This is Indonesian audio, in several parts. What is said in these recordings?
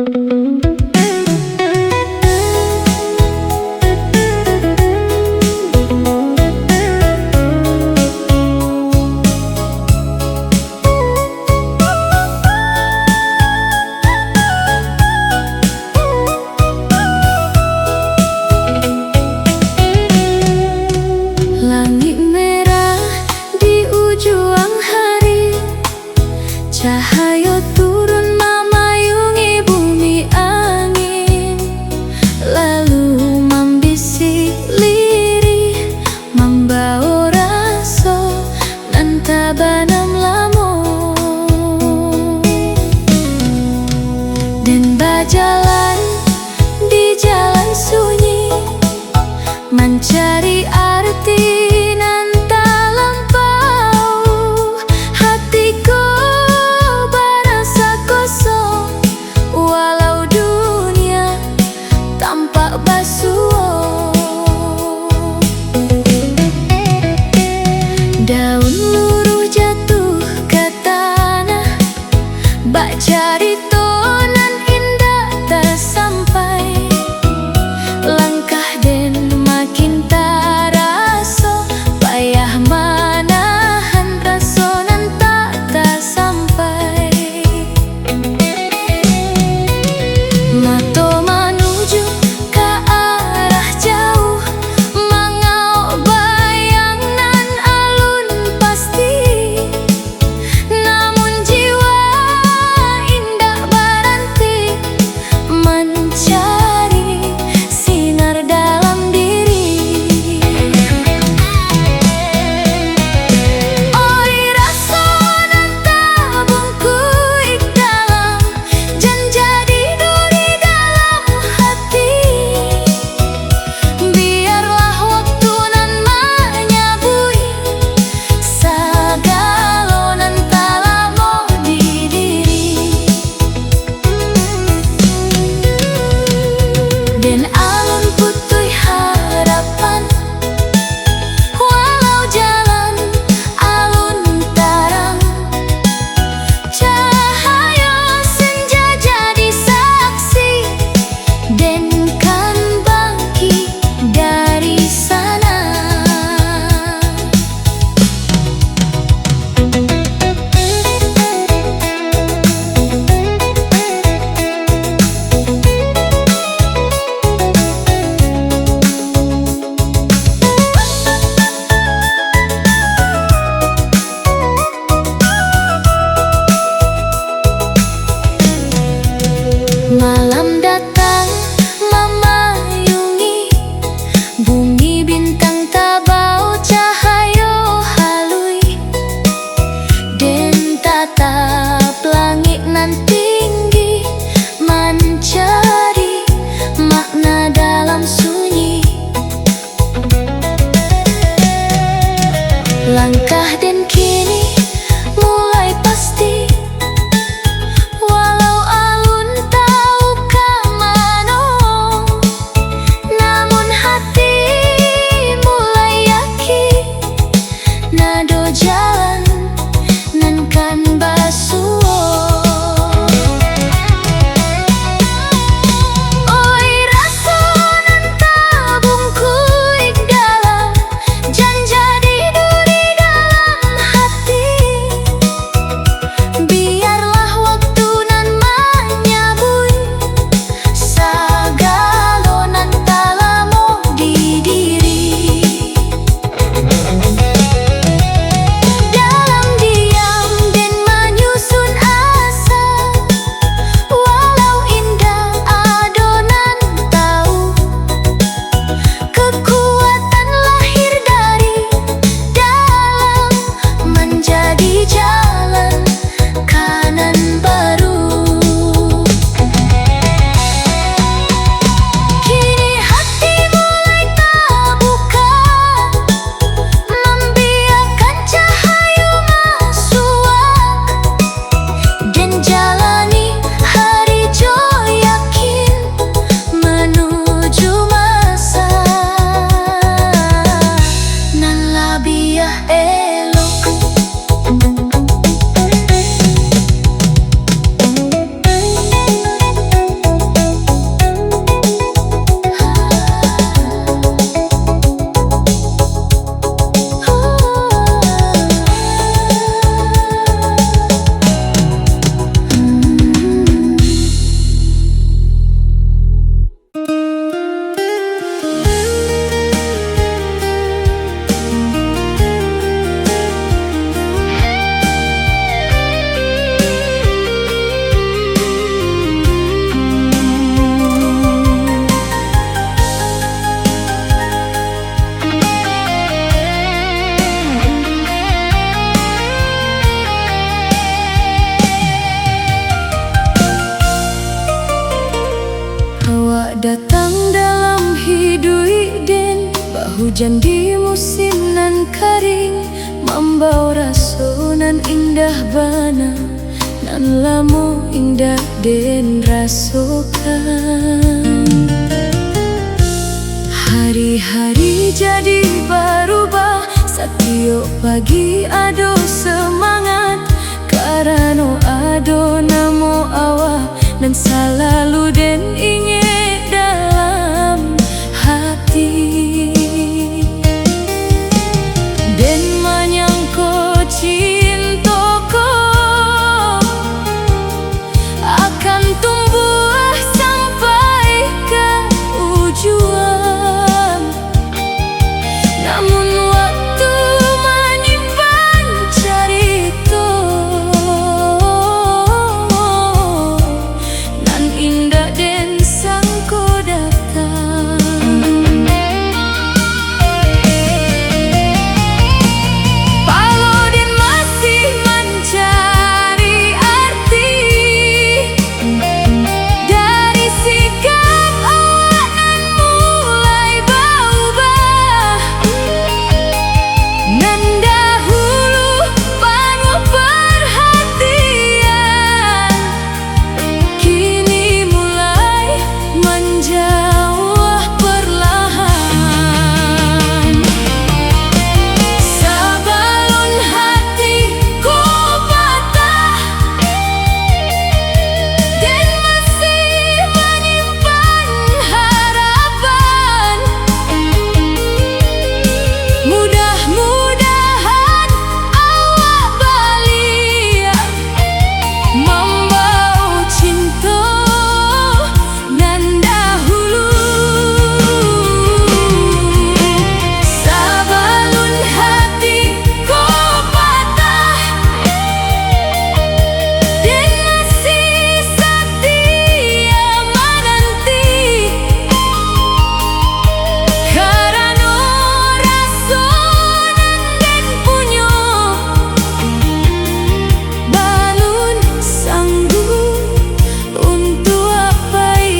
Langit merah di ujung hari, cahaya turun memayungi bumi angin, lalu membisi lirih, membawa rasa nan tabanam lamo, dan berjalan di jalan sunyi mencari arti nan tak lampau. Hatiku berasa kosong walau dunia tampak basuh. Daun luruh jatuh ke tanah, bak cerita nan indah tak sampai. Langkah den makin terasa, payah menahan rasa nan tak tersampai. Mata menuju ke arah jauh, mengau bayang nan alun pasti. Namun jiwa indah berhenti mencari sinar dalam diri. Oi rasa nan tabungku ik dalam, jan jadi duri dalam hati. Biarlah waktu nan menyabui segala nan tak lama di diri. Dan alun putih harapan, walau jalan alun terang. Cahaya senja jadi saksi, dan kan bangkit dari sana. Malam datang memayungi bumi, bintang tabau cahaya halui, dan tatap langit nan tinggi mencari makna dalam sunyi. Langkah dan kini mulai pasti, walau alun tahu hujan di musim nan kering, membawa raso nan indah bana, nan lamu indah den rasokan. Hari-hari jadi berubah, setiap pagi ado semangat, karena ado namo awak dan selalu den ingat dalam hati. Den menyangko cintaku akan tumbuh sampai ke ujung. Namun waktu menyimpan cerita nan indah den sangko datang. Walau den masih mencari arti dari sikap awak nan mulai berubah, nan dahulu penuh perhatian, kini mulai menjauh perlahan. Sebelum hatiku patah, dan masih menyimpan harapan. Mudah-mudahan awak balik membawa cinta nan dahulu. Sebelum hatiku patah, dan masih setia menanti, karena rasa nan den punya balun sanggup untuk apai.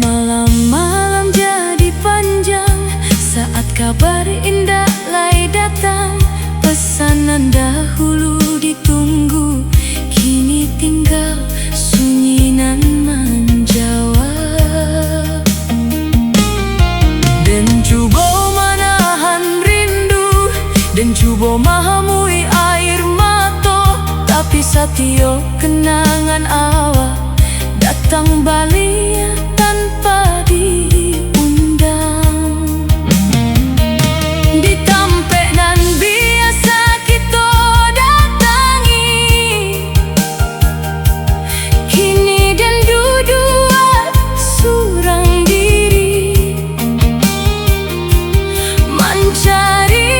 Malam-malam jadi panjang saat kabar indah lai datang. Pesanan dahulu ditunggu, kini tinggal sunyi nan menjawab. Dan cuba menahan rindu, dan cuba mahamui air mata, tapi setiap kenangan awak datang balik tanpa diundang. Ditampek nan biasa kita datangi, kini dan duduk surang diri, mencari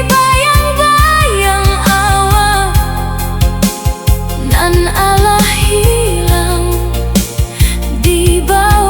bayang-bayang awak nan alah hilang di bawah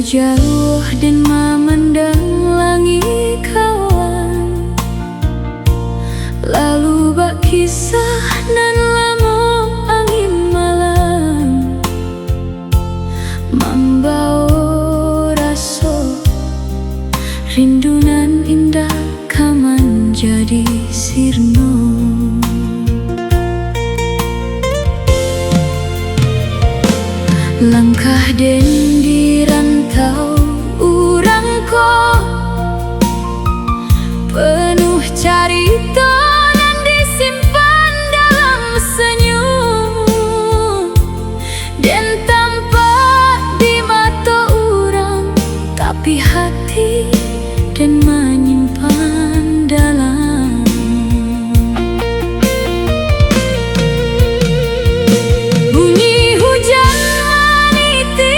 jauh dan memandang langit kawan, lalu bak kisah nan lamo angin malam, membawa rasa rindunan indah kaman jadi sirno. Langkah den di rantau urang ko, penuh carita dan disimpan dalam senyum, dan tampak di mata urang, tapi hati dan menyimpan dalam. Bunyi hujan meniti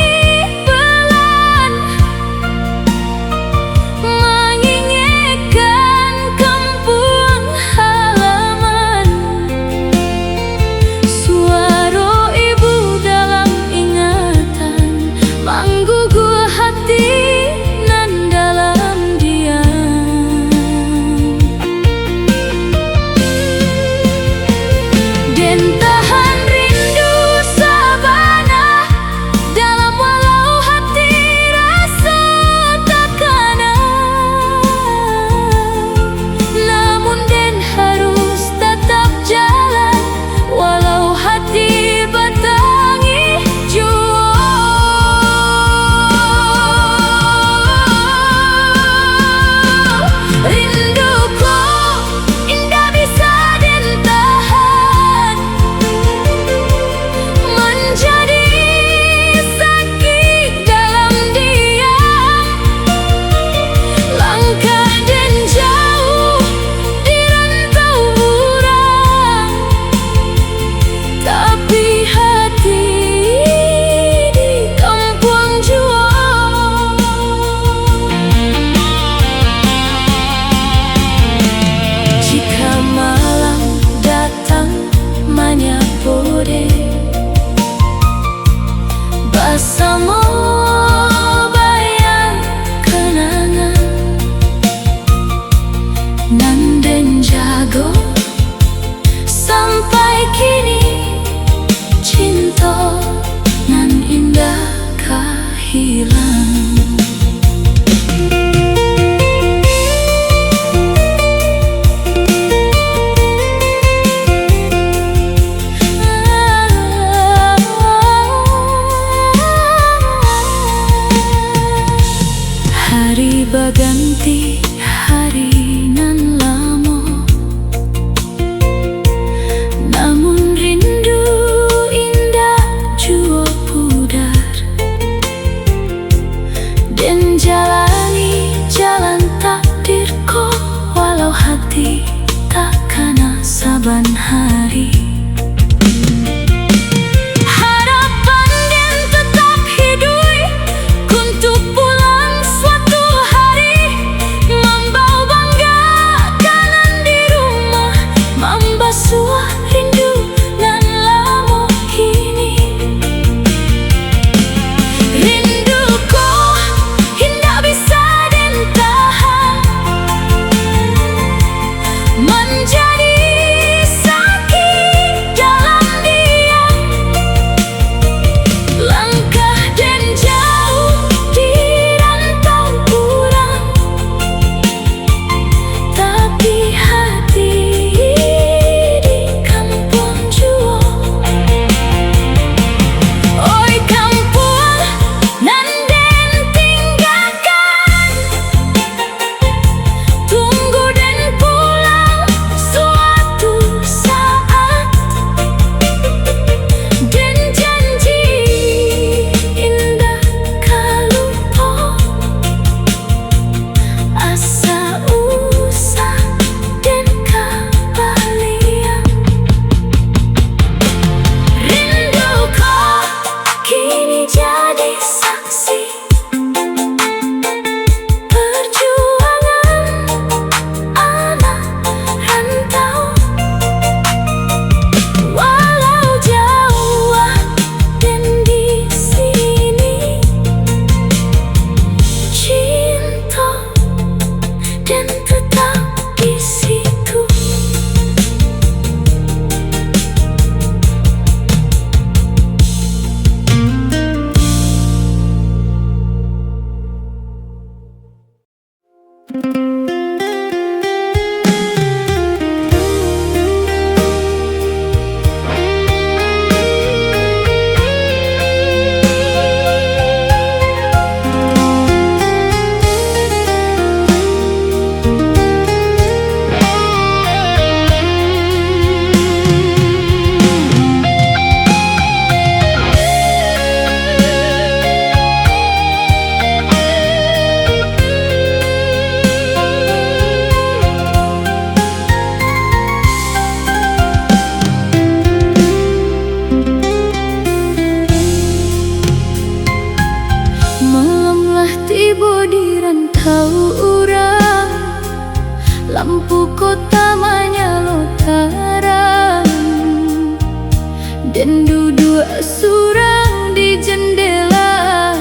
surang di jendela,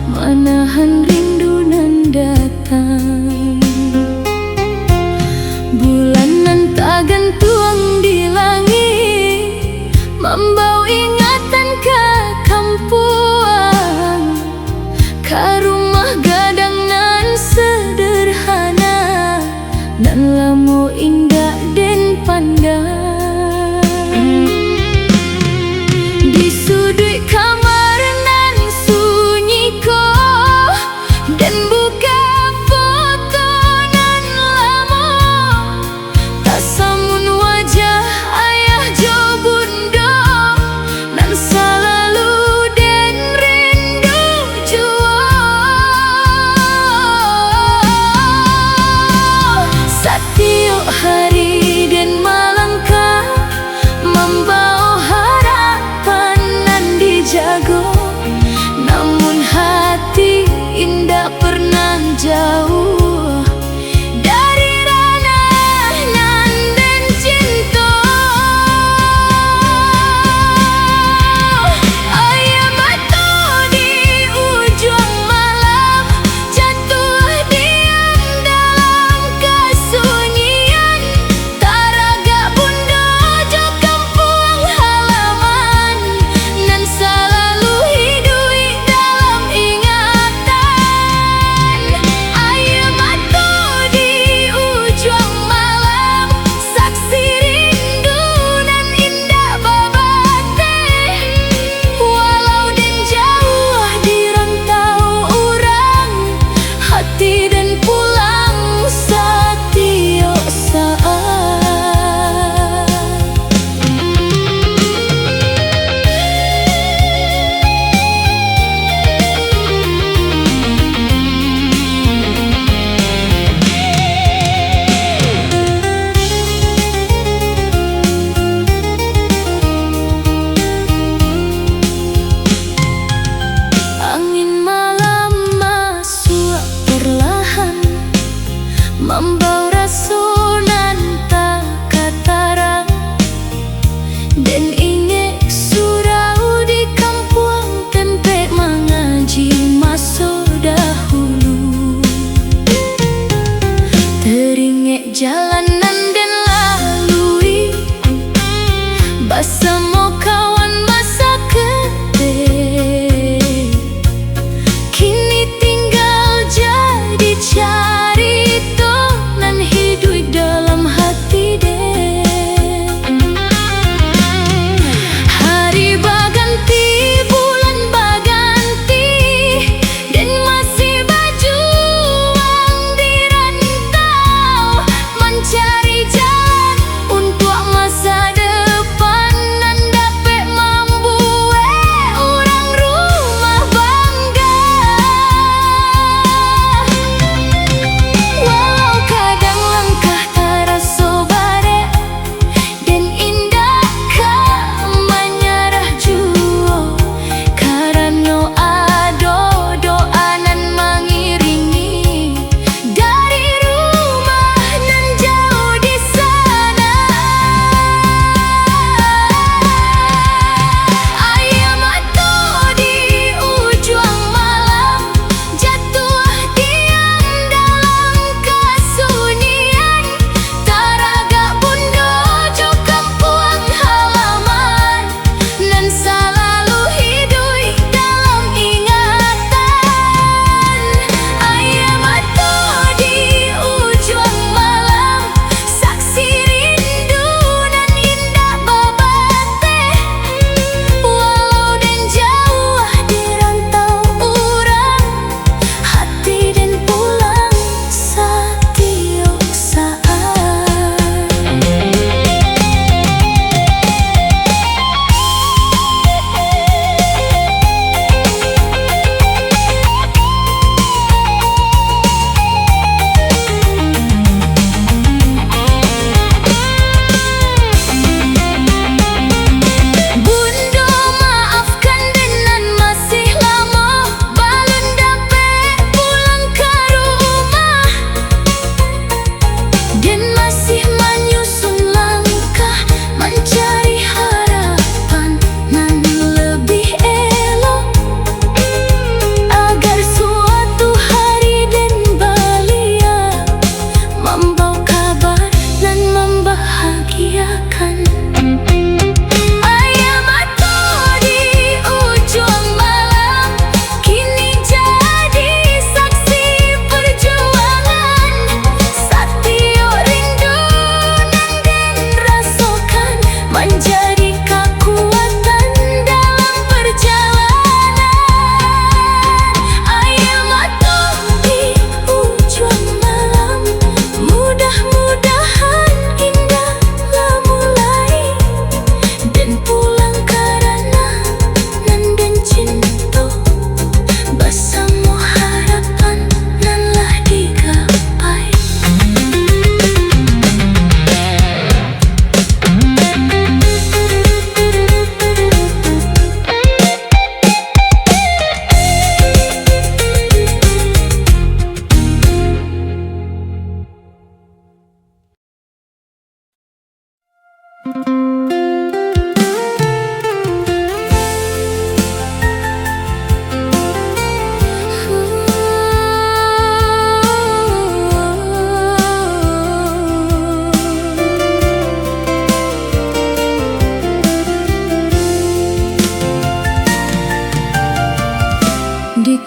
manahan rindu nan datang. Bulan nan tak gantung di langit, membawa ingatan ke kampuang, ke rumah gadang nan sederhana, nan lamu indah den pandang. Di sudut kamar nan sunyi ko, dan buka foto nan lama, tak samun wajah ayah jo bundo, nan selalu den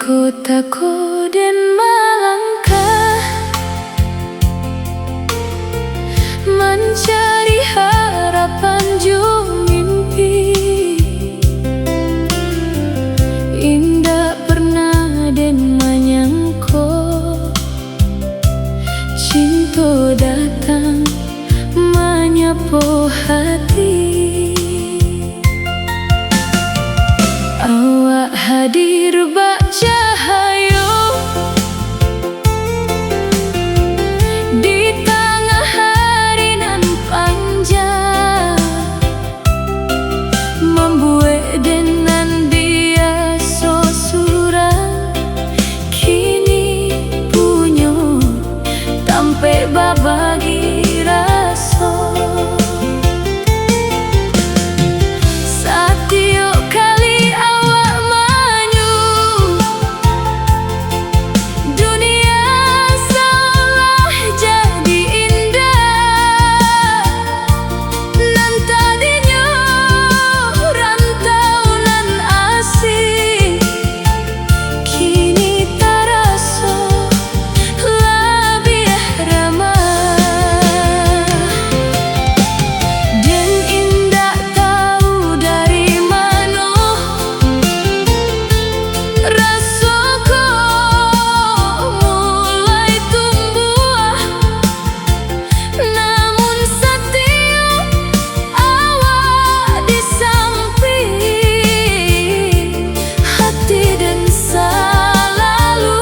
kotaku dan melangkah mencari harapan jua mimpi. Indah pernah den menyangko cinta datang menyapu hati. Awak hadir bak cahaya di tengah hari nan panjang, membuat dengan dia sesurang kini punya sampai babagi rasa. Setiap kali awak maju, dunia seolah jadi indah. Nan tadinya rantau nan asing, kini terasa lebih ramah. Dan indah tahu dari mana rasaku mulai tumbuh. Namun setiap awak di samping, hati dan selalu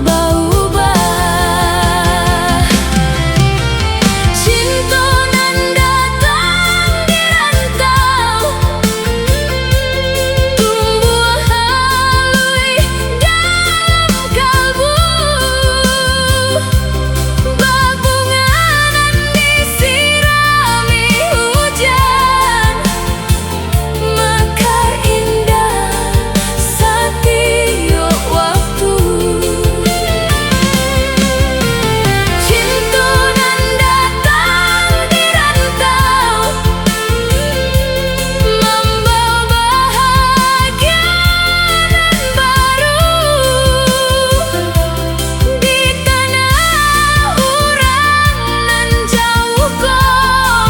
berubah. Cinta nan datang di rantau, tumbuh halui dalam kalbu. Berbunga nan disirami hujan, mekar indah setiap waktu. Cinta nan datang di rantau, membawa bahagia nan baru di tanah orang nan jauh kau.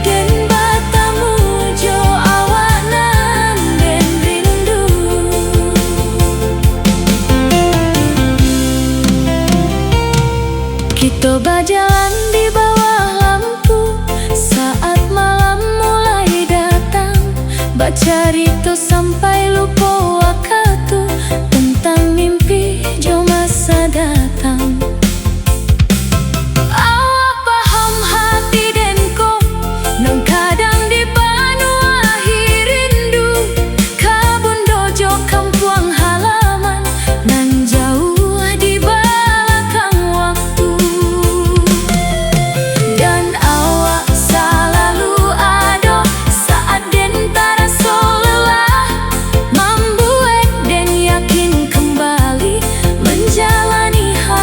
Dan batamu jo awak nan den rindu. Kita berjalan di bawah lampu saat malam mulai datang, bercerita sampai lupa waktu tentang mimpi jo masa datang. Awak paham hati denko, nang kadang di panuahi rindu. Kabun dojo kampung halaman nan jauh di belakang waktu. Dan awak selalu ada saat den terasa lelah, membuat den yakin kembali menjalani hari.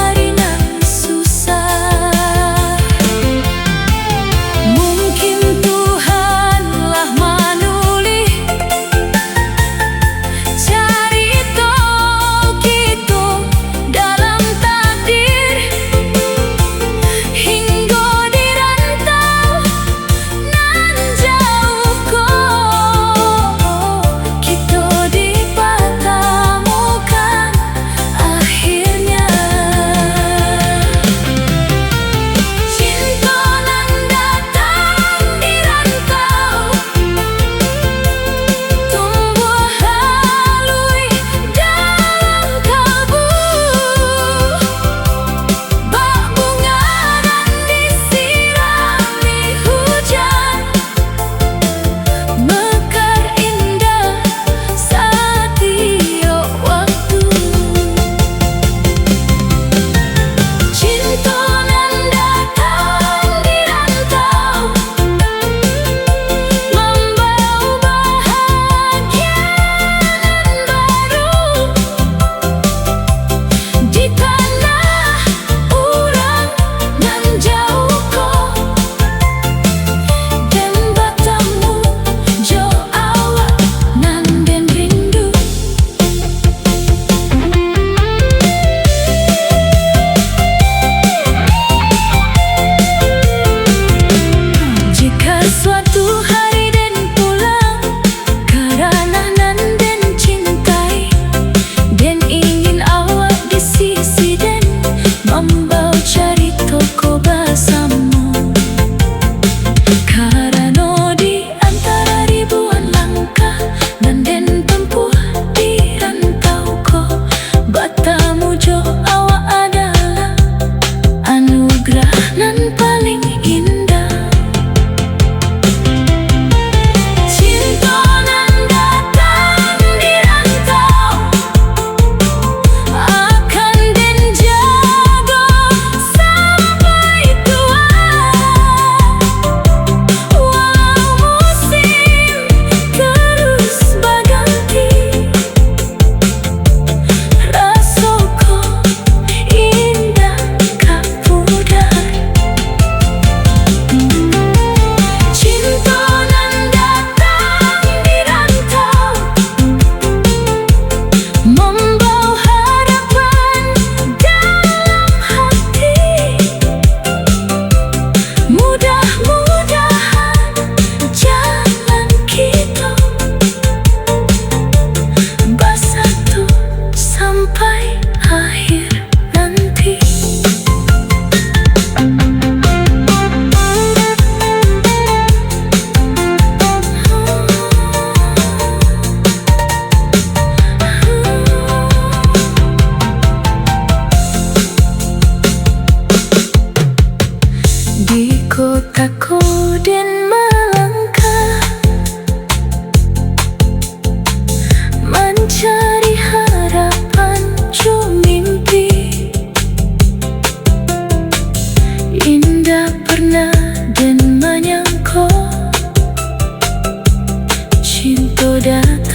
tergoda